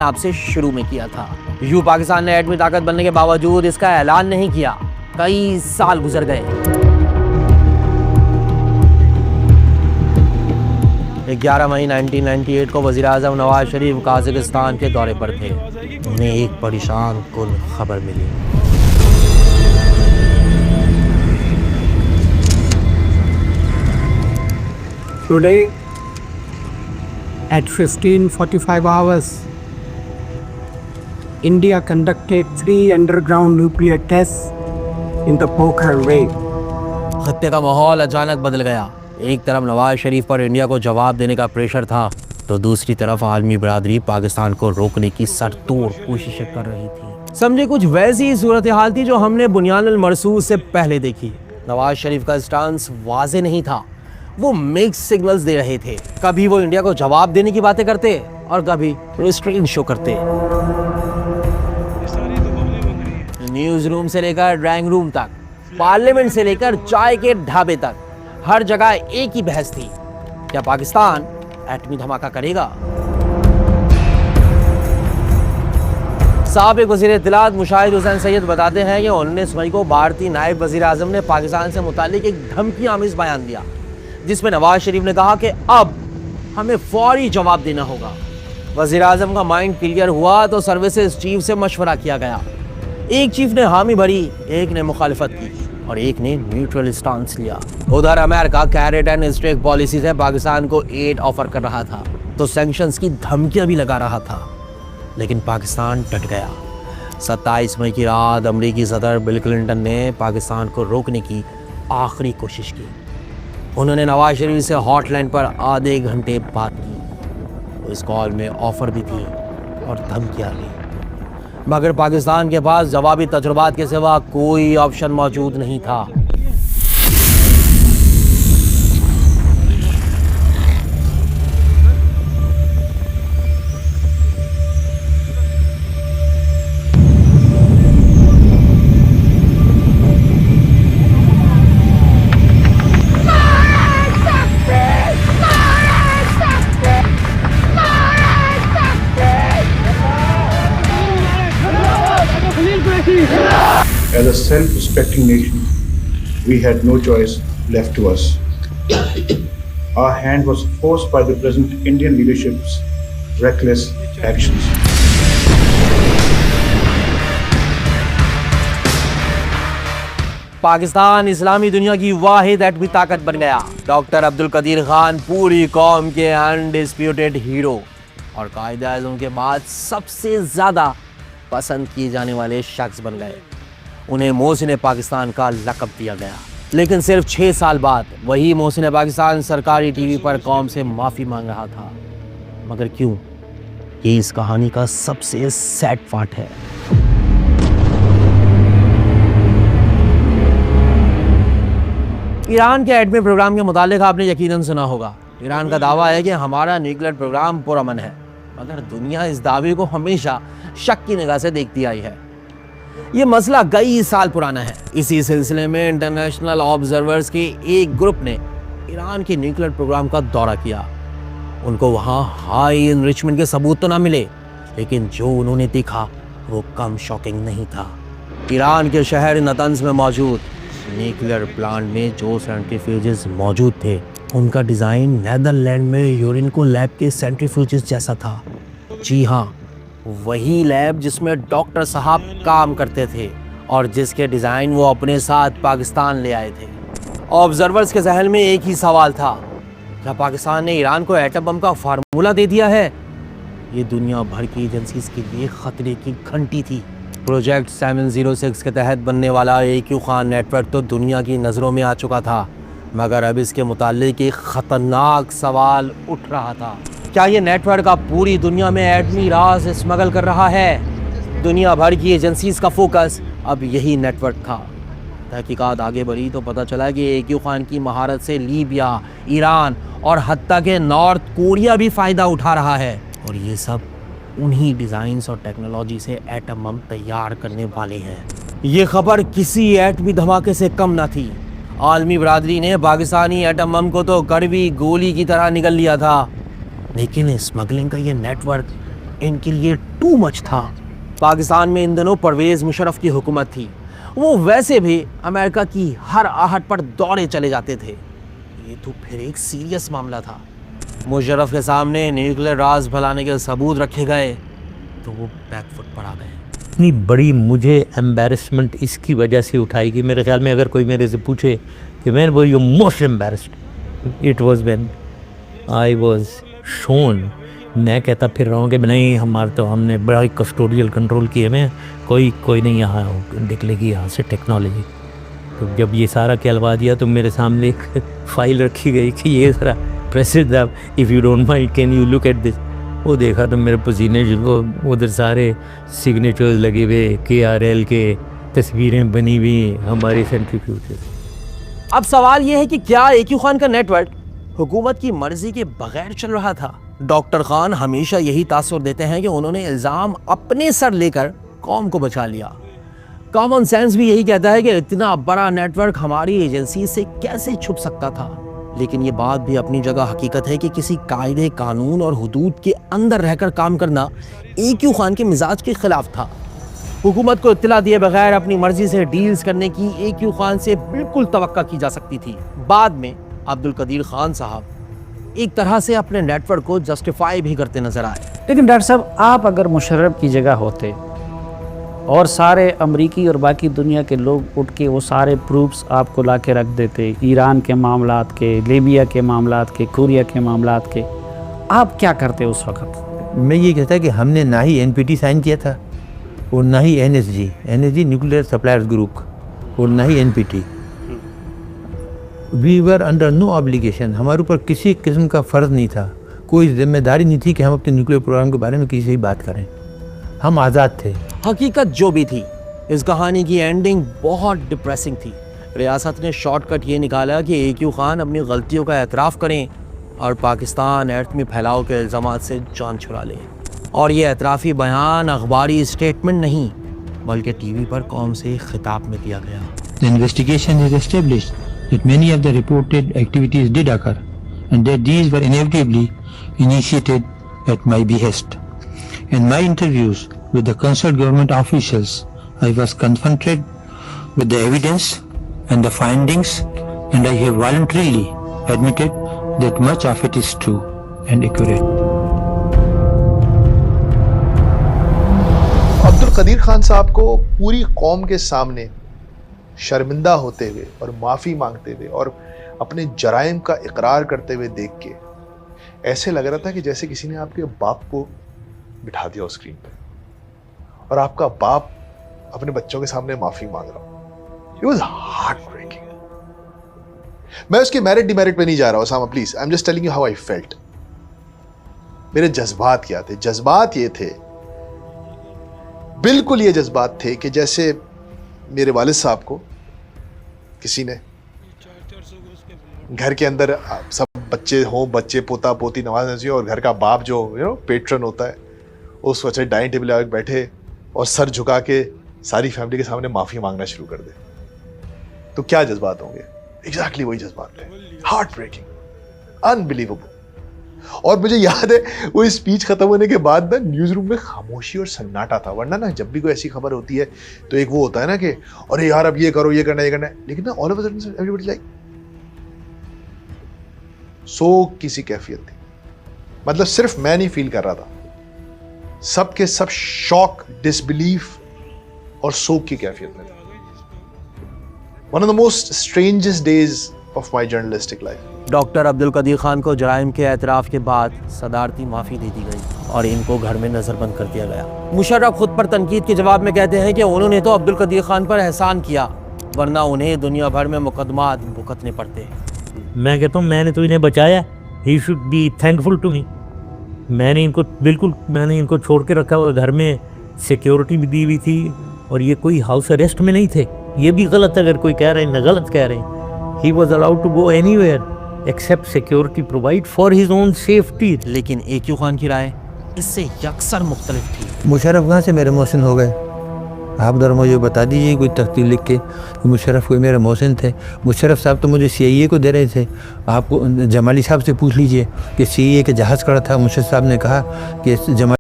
आपसे शुरू में किया था। यूं पाकिस्तान ने एटमी ताकत बनने के बावजूद इसका ऐलान नहीं किया। कई साल गुजर गए। 11 मई 1998 को वज़ीर आज़म नवाज शरीफ काज़ाकिस्तान के दौरे पर थे। उन्हें एक परेशान कुन खबर मिली। Today at 15:45 hours, India conducted 3 underground nuclear tests in the Pokhran Ray. खत्ते का माहौल अचानक बदल गया। एक तरफ नवाज शरीफ पर इंडिया को जवाब देने का प्रेशर था, तो दूसरी तरफ आलमी बरादरी पाकिस्तान को रोकने की सरतोड़ कोशिशें कर रही थी। समझे कुछ वैसी सूरत हाल थी जो हमने बुनियानुल मरसूस से पहले देखी। नवाज शरीफ का स्टांस वाज़े नहीं था। वो मिक्स सिग्नल्स दे रहे थे। कभी वो इंडिया को जवाब देने की बातें करते और कभी रिस्ट्रेंट शो करते। न्यूज रूम से लेकर ड्राइंग रूम तक, पार्लियामेंट से लेकर चाय के ढाबे तक, हर जगह एक ही बहस थी, क्या पाकिस्तान एटमी धमाका करेगा? साबिक वज़ीर इत्तलात मुशाहिद हुसैन सैयद बताते हैं कि 19 मई को भारतीय नायब वज़ीर आज़म ने पाकिस्तान से मुताल्लिक एक धमकी आमिज़ बयान दिया, जिसमें नवाज शरीफ ने कहा कि अब हमें फौरी जवाब देना होगा। वज़ीर आज़म का माइंड क्लियर हुआ तो सर्विसेज चीफ से मशवरा किया गया। एक चीफ ने हामी भरी, एक ने मुखालिफत की और एक ने न्यूट्रल स्टांस लिया। उधर America carrot and strict policy से पाकिस्तान को एड ऑफर कर रहा था, तो सैंक्शंस की धमकियां भी लगा रहा था, लेकिन पाकिस्तान डट गया। 27 मई की रात अमरीकी सदर बिल क्लिंटन ने पाकिस्तान को रोकने की आखिरी कोशिश की। उन्होंने नवाज शरीफ से हॉटलाइन पर आधे घंटे बात की। इस कॉल में ऑफर भी थी और धमकियां भी, मगर पाकिस्तान के पास जवाबी तजुर्बात के सिवा कोई ऑप्शन मौजूद नहीं था। As a self-respecting nation, we had no choice left to us. Our hand was forced by the present Indian leadership's reckless actions. Pakistan इस्लामी दुनिया की वाहिद एटमी ताकत बन गया। डॉक्टर अब्दुल कदीर खान पूरी कौम के अनडिस्प्यूटेड हीरो और कायद-ए-आज़म के बाद सबसे ज़्यादा पसंद किए जाने वाले शख्स बन गए। उन्हें मोहसिन पाकिस्तान का लक़ब दिया गया। लेकिन सिर्फ 6 साल बाद वही मोहसिन पाकिस्तान सरकारी टीवी पर कौम से माफ़ी मांग रहा था। मगर क्यों? ये इस कहानी का सबसे सैड पार्ट है। ईरान के एटमी प्रोग्राम के मुतालिक आपने यकीनन सुना होगा। ईरान का दावा है कि हमारा न्यूक्लियर प्रोग्राम पुरअमन है, मगर दुनिया इस दावे को हमेशा शक की निगाह से देखती आई है। ये मसला कई साल पुराना है। इसी सिलसिले में इंटरनेशनल ऑब्जर्वर्स के एक ग्रुप ने ईरान के न्यूक्लियर प्रोग्राम का दौरा किया। उनको वहाँ हाई इनरिचमेंट के सबूत तो ना मिले, लेकिन जो उन्होंने देखा वो कम शॉकिंग नहीं था। ईरान के शहर नतंज में मौजूद न्यूक्लियर प्लांट में जो सेंट्रीफ्यूजेस मौजूद थे, उनका डिज़ाइन नेदरलैंड में यूरेनिको लैब के सेंट्रीफ्यूजेस जैसा था। जी हाँ, वही लैब जिसमें डॉक्टर साहब काम करते थे और जिसके डिज़ाइन वो अपने साथ पाकिस्तान ले आए थे। ऑब्जर्वर्स के जहन में एक ही सवाल था, क्या पाकिस्तान ने ईरान को एटम बम का फार्मूला दे दिया है? ये दुनिया भर की एजेंसीज के लिए खतरे की घंटी थी। प्रोजेक्ट 706 के तहत बनने वाला AQ खान नेटवर्क तो दुनिया की नज़रों में आ चुका था, मगर अब इसके मुताल्लिक एक ख़तरनाक सवाल उठ रहा था। क्या ये नेटवर्क अब पूरी दुनिया में एटमी राज स्मगल कर रहा है? दुनिया भर की एजेंसीज का फोकस अब यही नेटवर्क था। तहकीकात आगे बढ़ी तो पता चला कि AQ खान की महारत से लीबिया, ईरान और हत्ता के नॉर्थ कोरिया भी फ़ायदा उठा रहा है, और ये सब उन्हीं डिज़ाइंस और टेक्नोलॉजी से एटम बम तैयार करने वाले हैं। ये खबर किसी एटमी धमाके से कम ना थी। आलमी बरादरी ने पाकिस्तानी एटम बम को तो कड़वी गोली की तरह निगल लिया था, लेकिन स्मगलिंग का ये नेटवर्क इनके लिए टू मच था। पाकिस्तान में इन दिनों परवेज़ मुशर्रफ की हुकूमत थी। वो वैसे भी अमेरिका की हर आहट पर दौड़े चले जाते थे। ये तो फिर एक सीरियस मामला था। मुशर्रफ के सामने न्यूक्लियर राज फैलाने के सबूत रखे गए तो वो बैकफुट पर आ गए। इतनी बड़ी मुझे एम्बेरसमेंट इसकी वजह से उठाई कि मेरे ख्याल में अगर कोई मेरे से पूछे कि मैं वो you most embarrassed it was when I was shown, मैं कहता फिर रहा हूँ कि नहीं हमारे तो हमने बड़ा ही कस्टोडियल कंट्रोल किए में कोई नहीं यहाँ निकलेगी यहाँ से टेक्नोलॉजी। तो जब ये सारा कहलवा दिया तो मेरे सामने एक फ़ाइल रखी गई कि ये ज़रा प्रेसिड if you don't mind can you look at this. वो देखा तो मेरे पसीने जो उधर सारे सिग्नेचर्स लगे हुए KRL के, तस्वीरें बनी हुई हमारे सेंट्रीफ्यूज से। अब सवाल यह है कि क्या AQ खान का नेटवर्क हुकूमत की मर्जी के बगैर चल रहा था? डॉक्टर खान हमेशा यही तासुर देते हैं कि उन्होंने इल्ज़ाम अपने सर लेकर कौम को बचा लिया। कॉमन सेंस भी यही कहता है कि इतना बड़ा नेटवर्क हमारी एजेंसी से कैसे छुप सकता था। लेकिन ये बात भी अपनी जगह हकीकत है कि किसी कायदे कानून और हुदूद के अंदर रहकर काम करना AQ खान के मिजाज के खिलाफ था। हुकूमत को इत्तला दिए बगैर अपनी मर्जी से डील्स करने की AQ खान से बिल्कुल तवक्का की जा सकती थी। बाद में अब्दुल कदीर खान साहब एक तरह से अपने नेटवर्क को जस्टिफाई भी करते नजर आए। लेकिन डॉक्टर साहब, आप अगर मुशर्रफ की जगह होते और सारे अमरीकी और बाकी दुनिया के लोग उठ के वो सारे प्रूफ्स आपको ला के रख देते, ईरान के मामलात के, लीबिया के मामलात के, कोरिया के मामलात के, आप क्या करते उस वक्त? मैं ये कहता कि हमने ना ही NPT साइन किया था और ना ही NSG न्यूक्लियर सप्लायर्स ग्रुप, और ना ही NPT। We were under no obligation, हमारे ऊपर किसी किस्म का फ़र्ज़ नहीं था, कोई जिम्मेदारी नहीं थी कि हम अपने न्यूक्लियर प्रोग्राम के बारे में किसी से बात करें। हम आज़ाद थे। हकीकत जो भी थी, इस कहानी की एंडिंग बहुत डिप्रेसिंग थी। रियासत ने शॉर्टकट ये निकाला कि AQ खान अपनी गलतियों का एतराफ़ करें और पाकिस्तान एटमी फैलाव के इल्ज़ामात से जान छुड़ा लें। और ये एतराफ़ी बयान अखबारी स्टेटमेंट नहीं बल्कि TV पर कौम से खिताब में दिया गया। The investigation has established that many of the reported activities did occur and that these were inevitably initiated at my behest. In my interviews with the concerned government officials, I was confronted with the evidence and the findings, and I have voluntarily admitted that much of it is true and accurate. Abdul Qadeer Khan साहब को पूरी कौम के सामने शर्मिंदा होते हुए और माफ़ी मांगते हुए और अपने जराइम का इकरार करते हुए देख के ऐसे लग रहा था कि जैसे किसी ने आपके बाप को बिठा दिया उस स्क्रीन पे और आपका बाप अपने बच्चों के सामने माफ़ी मांग रहा हो। It was heartbreaking. मैं उसके मेरिट डिमेरिट पे नहीं जा रहा हूँ सामा, please, I am just telling you how I felt. मेरे जज्बात क्या थे? जज्बात ये थे, बिल्कुल ये जज्बात थे कि जैसे मेरे वालिद साहब को किसी ने घर के अंदर सब बच्चे हों, बच्चे पोता पोती नवाज नजी, और घर का बाप जो पेट्रन होता है उस वजह डाइनिंग टेबल आगे बैठे और सर झुका के सारी फैमिली के सामने माफ़ी मांगना शुरू कर दे, तो क्या जज्बात होंगे? एग्जैक्टली वही जज्बात थे, हार्ट ब्रेकिंग, अनबिलीवेबल। और मुझे याद है वो स्पीच खत्म होने के बाद ना न्यूज़ रूम में खामोशी और सन्नाटा था। वरना ना जब भी कोई ऐसी खबर होती है तो एक वो होता है ना कि अरे यार अब ये करो, ये करना है, लेकिन ना all of a sudden everybody like सोग की सी कैफियत थी। मतलब सिर्फ मैं नहीं फील कर रहा था, सब के सब शॉक, डिसबिलीफ और सोग की कैफियत में। One of the most strangest days of my journalistic life. Doctor Abdul Qadeer Khan को जराइम के एतराफ़ के बाद सदारती माफ़ी दे दी गई और इनको घर में नज़रबंद कर दिया गया। मुशर्रफ खुद पर तनकीद के जवाब में कहते हैं कि उन्होंने तो अब्दुल कदीर खान पर एहसान किया, वरना उन्हें दुनिया भर में मुकदमात भुगतने पड़ते। मैं कहता हूँ मैंने तो इन्हें बचाया, he should be thankful to me. मैंने इनको छोड़ के रखा हुआ, घर में सिक्योरिटी भी दी हुई थी और ये कोई हाउस अरेस्ट में नहीं थे। ये भी गलत अगर कोई कह रहे हैं, ना गलत कह रहे हैं। He was allowed to go anywhere except security provide for his own safety. लेकिन AQ खान की राय इससे यकसर मुख्तलिफ थी। मुशर्रफ कहाँ से मेरे मोहसिन हो गए? आप जरा मुझे बता दीजिए कोई तख्ती लिख के मुशर्रफ कोई मेरे मोहसिन थे। मुशर्रफ साहब तो मुझे CIA को दे रहे थे। आपको जमाली साहब से पूछ लीजिए कि CIA के जहाज़ खड़ा था, मुशर्रफ साहब ने कहा कि जमाली